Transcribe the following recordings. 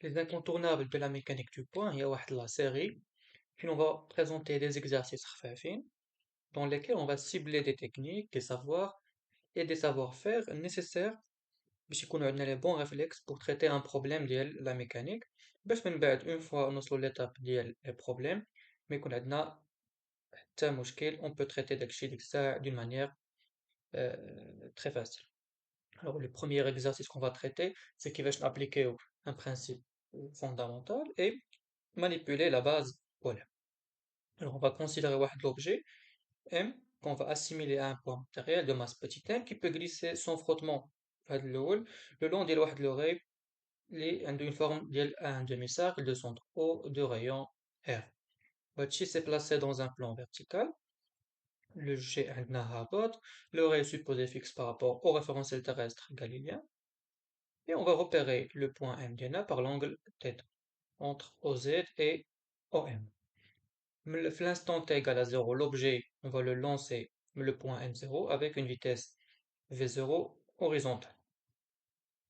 Les incontournables de la mécanique du point, il y a واحد la série, puis on va présenter des exercices خفافين dans lesquels on va cibler des techniques, des savoirs et des savoir-faire nécessaires باش يكونوا عندنا les bons réflexes pour traiter un problème ديال la mécanique باش من بعد une fois نوصلوا l'étape ديال les problèmes ما يكون عندنا حتى مشكل on peut traiter داكشي ديك الساعة d'une manière très facile. Alors, le premier exercice qu'on va traiter, c'est qu'il va appliquer un principe fondamental et manipuler la base polaire. Alors, on va considérer l'objet M qu'on va assimiler à un point matériel de masse petit m qui peut glisser sans frottement le long de l'oreille d'une forme d'un demi-cercle de centre O de rayon R. Voici c'est placé dans un plan vertical. Le jet عندنا هابط, l'oreille est supposée fixe par rapport au référentiel terrestre galiléen. Et on va repérer le point M d'Ena par l'angle θ entre OZ et OM. L'instant t égale à 0, l'objet, on va le lancer, le point M0, avec une vitesse V0 horizontale.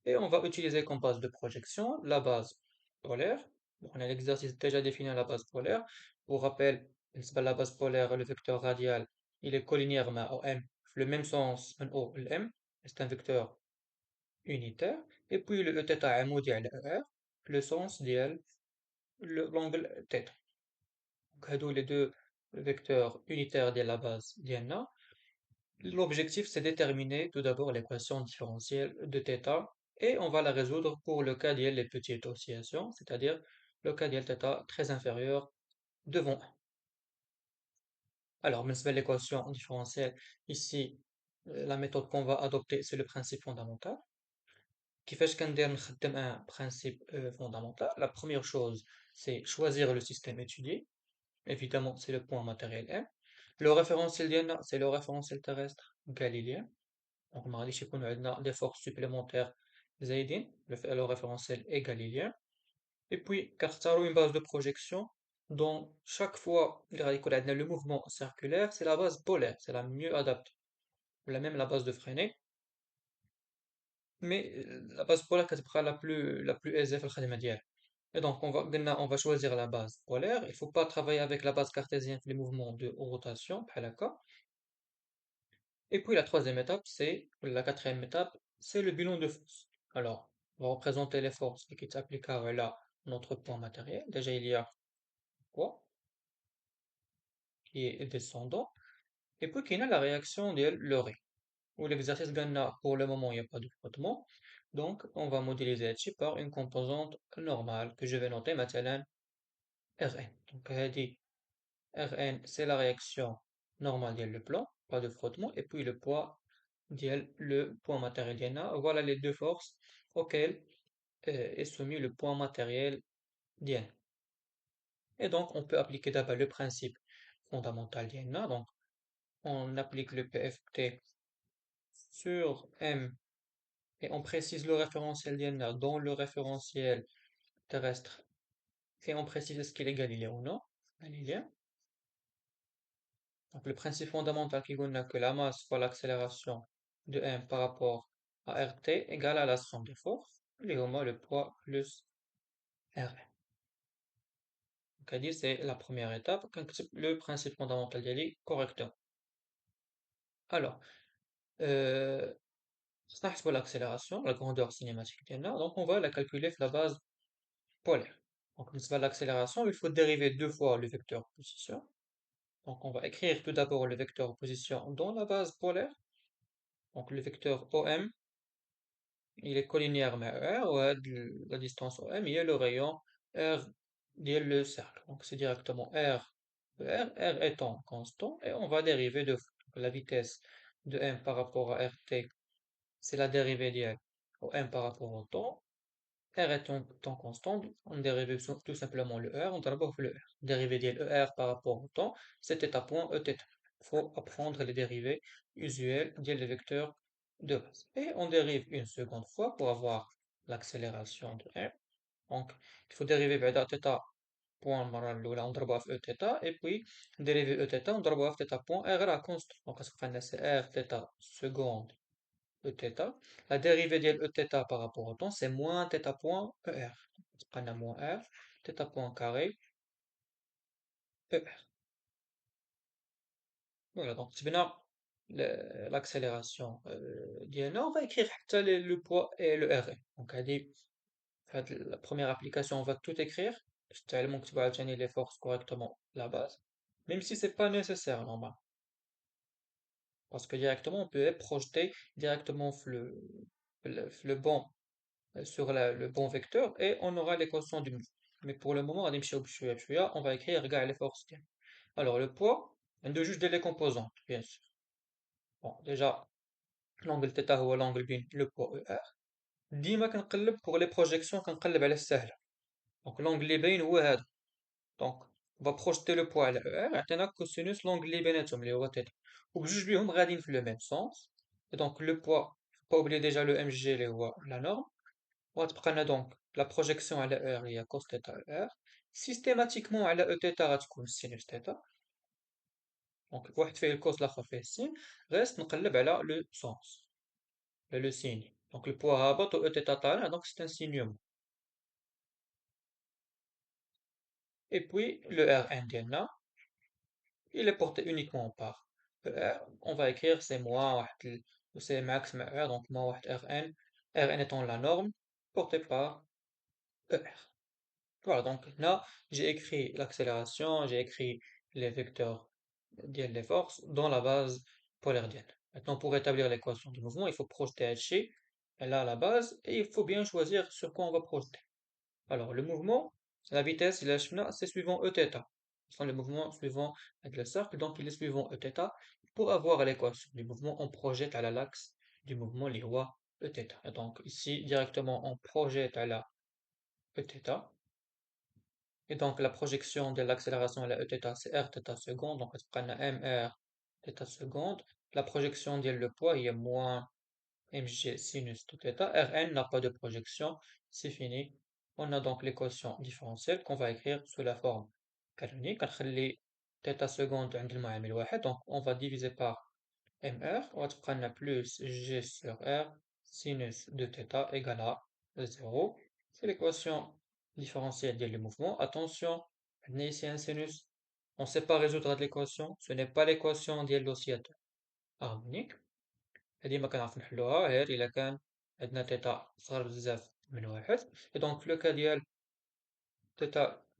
Et on va utiliser comme base de projection la base polaire. On a l'exercice déjà défini à la base polaire. Pour rappel, la base polaire, le vecteur radial, il est collinéaire à OM, le même sens, un O, l'M, c'est un vecteur unitaire, et puis le θ عمودي على ER, le sens ديال l'angle θ. Donc هادو les deux vecteurs unitaires de la base ديالنا. L'objectif c'est déterminer tout d'abord l'équation différentielle de θ et on va la résoudre pour le cas ديال les petites oscillations, c'est-à-dire le cas ديال θ très inférieur devant 1. Alors, بالنسبة l'équation différentielle, ici, la méthode qu'on va adopter, c'est le principe fondamental. كيفاش كندير نخدم un principe fondamental? La première chose, c'est choisir le système étudié. Évidemment, c'est le point matériel M. Le référentiel ديالنا, c'est le référentiel terrestre galiléen. Donc, ما غاديش يكونوا عندنا des forces supplémentaires زايدين. Le référentiel est galilien. Et puis, كنختاروا une base de projection dont chaque fois اللي غادي يكون عندنا le mouvement circulaire, c'est la base polaire, c'est la mieux adaptée. Ou même la base de Freinet. Mais la base polaire كتبقى la plus aisée في الخدمة ديالها. Et donc on va choisir la base polaire. Il faut pas travailler avec la base cartésienne pour les mouvements de rotation بحال هكا. Et puis la troisième étape, la quatrième étape, c'est le bilan de force. Alors, on va représenter les forces qui s'appliquent à là, notre point matériel. Déjà, il y a quoi qui est descendant. Et puis, il y a la réaction de l'oreille. Ou l'exercice Ganna, pour le moment, il n'y a pas de frottement. Donc, on va modéliser ici par une composante normale que je vais noter maintenant Rn. Donc, elle dit Rn, c'est la réaction normale le plan, pas de frottement, et puis le poids le point matériel d'Na. Voilà les deux forces auxquelles est soumis le point matériel d'N. Et donc, on peut appliquer d'abord le principe fondamental d'Na. Donc, on applique le PFT sur M et on précise le référentiel d'Na dans le référentiel terrestre et on précise est-ce qu'il est galiléen ou non. Galiléen. Donc le principe fondamental qui dit que la masse fois l'accélération de M par rapport à RT égale à la somme des forces, le poids plus R. Donc dit c'est la première étape, le principe fondamental est correctement. Alors, euh, pour l'accélération, la grandeur cinématique donc on va la calculer sur la base polaire. Donc, pour l'accélération, il faut dériver deux fois le vecteur position. Donc, on va écrire tout d'abord le vecteur position dans la base polaire. Donc, le vecteur OM, il est collinéaire à R, la distance OM, il y a le rayon R, il y a le cercle. Donc, c'est directement R étant constant, et on va dériver de la vitesse de M par rapport à RT, c'est la dérivée de M par rapport au temps. R étant temps constant, on dérive tout simplement le R, on d'abord le R. Dérivé de ER par rapport au temps, c'est θ point Eθ. Il faut apprendre les dérivés usuels des vecteurs de base. Et on dérive une seconde fois pour avoir l'accélération de R. Donc, il faut dériver بعدا θ point المرة الأولى نضربها في Eθ et puis dériver Eθ نضربها في θ point R راه constant. Donc, c'est R θ seconde Eθ. La dérivée de Eθ par rapport au temps, c'est moins θ point ER. تبقى لنا موان R θ بوان كاري ER. Voilà, donc كتبنا l'accélération ديالنا. On va écrire حتى le poids et le R. Donc هادي في هاد la première application on va tout écrire. تتعلموا نكتبوا عاوتاني les forces correctement la base. Même si c'est pas nécessaire normalement. Parce que directement on peut les projeter directement le bon sur le bon vecteur et on aura l'équation du mouvement. Mais pour le moment, on va écrire égal les forces. Alors le poids, on a juste les composantes, bien sûr. Bon, déjà, l'angle θ هو l'angle بين le poids ER. ديما كنقلب pour les projections كنقلب على السهلة. Donc l'angle اللي باين هو هذا. Donc on va projeter le poids على ER عطينا cosinus l'angle اللي بيناتهم اللي هو θ. وبجوج بيهم غاديين في le même sens. Et donc le poids, faut pas oublier déjà le mg اللي هو la norme. وغتبقى لنا دونك لا بروجيكسيون على ار هي كوس تيتا ار سيستيماتيكمون على او تيتا غتكون سينوس تيتا. دونك واحد فيه الكوس الاخر فيه السين، غير نقلب على لو سونس لو سيني. دونك البوا هابط و او تيتا طالع، دونك سي ان سينيومون. اي بوي لو ار ان ديالنا il est porté uniquement par ER. On va écrire c'est moins واحد c'est max مع R, donc moins واحد RN, RN étant la norme portée par ER. Voilà, donc là, j'ai écrit l'accélération, j'ai écrit les vecteurs des forces dans la base polardienne. Maintenant, pour établir l'équation du mouvement, il faut projeter H, là à la base, et il faut bien choisir sur quoi on va projeter. Alors, le mouvement, la vitesse, c'est suivant Eθ. C'est le mouvement suivant avec le cercle, donc il est suivant Eθ. Pour avoir l'équation du mouvement, on projette à l'axe du mouvement les rois Eθ. Et donc, ici, directement, on projette à la Eθ. Et donc la projection de l'accélération à la Eθ c'est r θ seconde, donc on a mr θ seconde. La projection de le poids il est moins mg sinus de θ. Rn n'a pas de projection, c'est fini. On a donc l'équation différentielle qu'on va écrire sous la forme canonique. كنخلي θ seconde عند المعامل واحد, donc on va diviser par mr, وغتبقى لنا plus g sur r sinus de θ égale à 0. C'est l'équation différentielle du mouvement. Attention, on a ici un sinus. On ne sait pas résoudre l'équation. Ce n'est pas l'équation de l'oscillateur harmonique. هذه ما كنعرف نحلوها غير إلا كان عندنا θ صغر بزاف من واحد. Et donc le cas ديال θ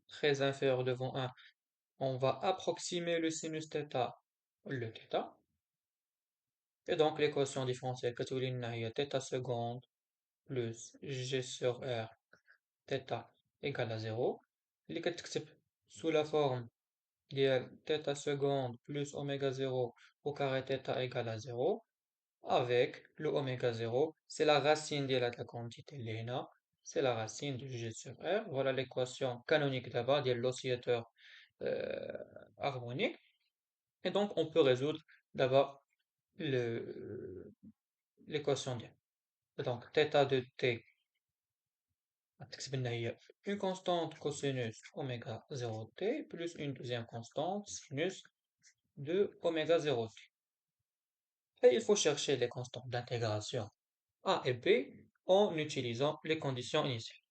très inférieur devant 1, on va approximer le sinus θ le θ. Et donc l'équation différentielle كتولي لنا هي θ seconde plus g sur r θ égale à 0. اللي كتكتب sous la forme ديال θ seconde plus oméga 0 au carré θ égale à 0 avec le oméga 0, c'est la racine de la quantité اللي هنا, c'est la racine de g sur r. Voilà l'équation canonique d'abord de l'oscillateur harmonique. Et donc on peut résoudre d'abord l'équation ديال. Donc θ de t une constante cosinus oméga 0t plus une deuxième constante sinus de oméga 0t. Et il faut chercher les constantes d'intégration A et B en utilisant les conditions initiales.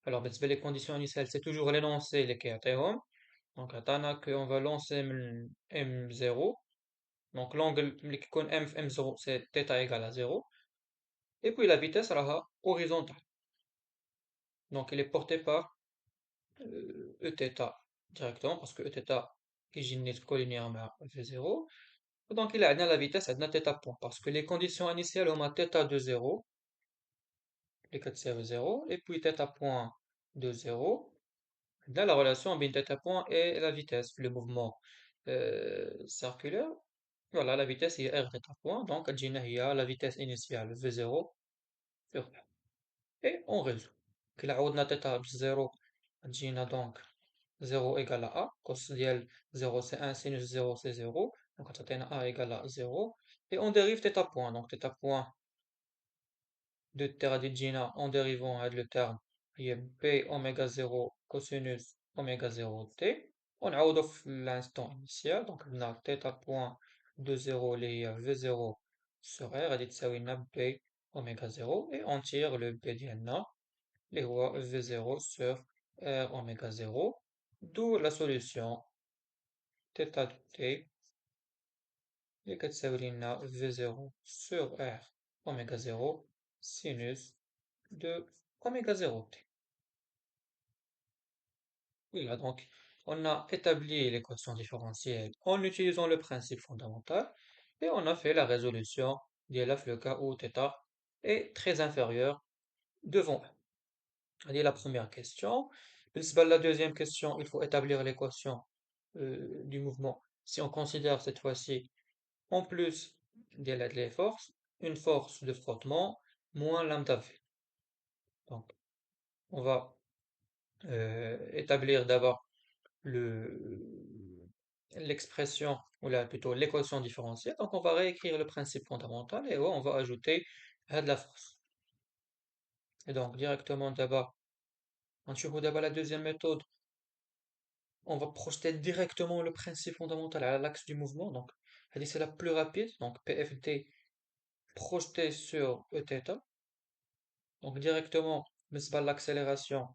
Alors, les conditions initiales, c'est toujours l'énoncé les كيعطيهم. Donc, attendant qu'on va lancer M0. Donc, l'angle qui compte M0, c'est θ égale à 0. Et puis, la vitesse sera horizontale. Donc, elle est portée par Eθ directement, parce que Eθ est collinéaire مع V0. Donc, il a la vitesse à θ point, parce que les conditions initiales ont θ de 0, les 4 c'est 0, et puis θ point de 0. Là, la relation entre θ point et la vitesse, le mouvement circulaire. Voilà, la vitesse est r θ point, donc il y a la vitesse initiale V0 sur R. Et on résout. Que la عوضنا θ ب 0, تجينا donc 0 égale à A, cos ديال 0 c'est 1, sinus 0 c'est 0, donc غتعطينا A égale à 0, et on dérive θ point, donc θ point de t غادي تجينا en dérivant le terme هي B oméga 0 cosinus oméga 0 t, ونعوضو في l'instant initial, donc عندنا θ point de 0 اللي هي V0 sur R غادي تساوي لنا B oméga 0, et on tire le B ديالنا اللي هو V0 sur R oméga 0, d'où la solution θ de t اللي كتساوي لنا V0 sur R oméga 0 sinus de oméga 0 t. Voilà, donc on a établi l'équation différentielle en utilisant le principe fondamental et on a fait la résolution de le cas où θ est très inférieur devant 1. C'est la première question. La deuxième question, il faut établir l'équation du mouvement. Si on considère cette fois-ci, en plus des forces, une force de frottement moins lambda V. Donc, on va établir d'abord l'expression, ou là plutôt l'équation différentielle. Donc, on va réécrire le principe fondamental et on va ajouter de la force. Et donc, directement d'abord, en d'abord la deuxième méthode, on va projeter directement le principe fondamental à l'axe du mouvement. Donc, c'est la plus rapide. Donc, PFD projeté sur Eθ. Donc, directement, l'accélération,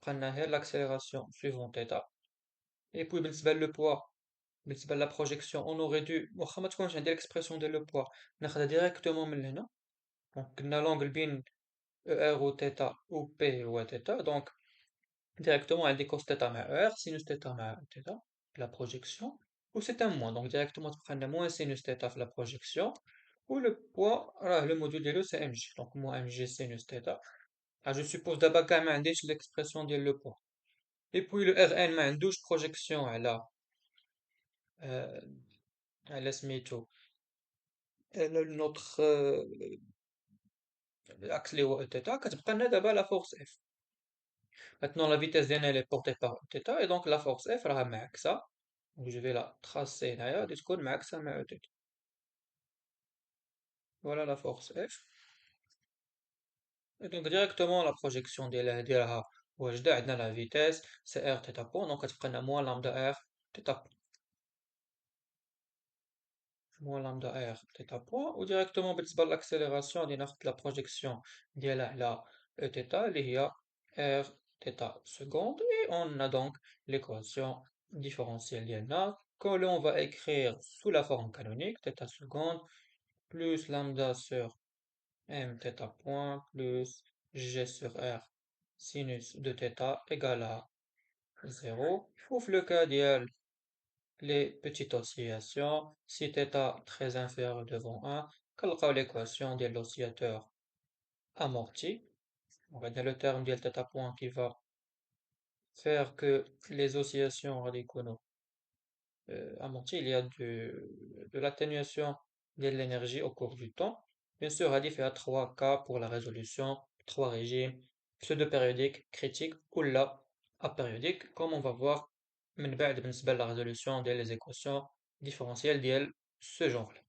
l'accélération suivant θ. Et puis, le poids, la projection, on aurait dû, quand j'ai l'expression de le poids, on a directement من donc on a l'angle bin ER ou θ ou P ou θ. Donc, directement, elle dit cos θ مع ER, sinus θ مع θ, la projection, ou c'est un moins. Donc, directement, tu prends moins sinus θ la projection, ou le poids, le module de l'eau, c'est mg. Donc, moins mg sinus θ. Ah, je suppose d'abord quand même l'expression de le poids. Et puis le Rn, ma douche projection euh, على سميتو notre l'axe اللي هو θ كتبقى لنا دابا la force F. Maintenant la vitesse ديالنا elle est portée par θ et donc la force F راها معكسة. Donc je vais la tracer هنايا غادي تكون معكسة مع θ. Voilà la force F. Et donc directement la projection ديالها واجدة عندنا la vitesse c'est R θ point donc كتبقى لنا moins lambda R θ moins lambda R θ point ou directement بالنسبة l'accélération غادي ناخد la projection ديالها على θ اللي هي R θ seconde et on a donc l'équation différentielle ديالنا que l'on va écrire sous la forme canonique θ seconde plus lambda sur m θ point plus g sur R sinus de θ égale à 0 ou le cas ديال les petites oscillations, si θ très inférieur devant 1, كنلقاو l'équation de l'oscillateur amorti. On va dire le terme de θ point qui va faire que les oscillations radicaux amorties, il y a de l'atténuation de l'énergie au cours du temps. Bien sûr, il y a 3 cas pour la résolution, 3 régimes, pseudo-périodique, critique ou là, apériodique, comme on va voir من بعد بالنسبة للا résolution des équations différentielles ديال ce genre-là.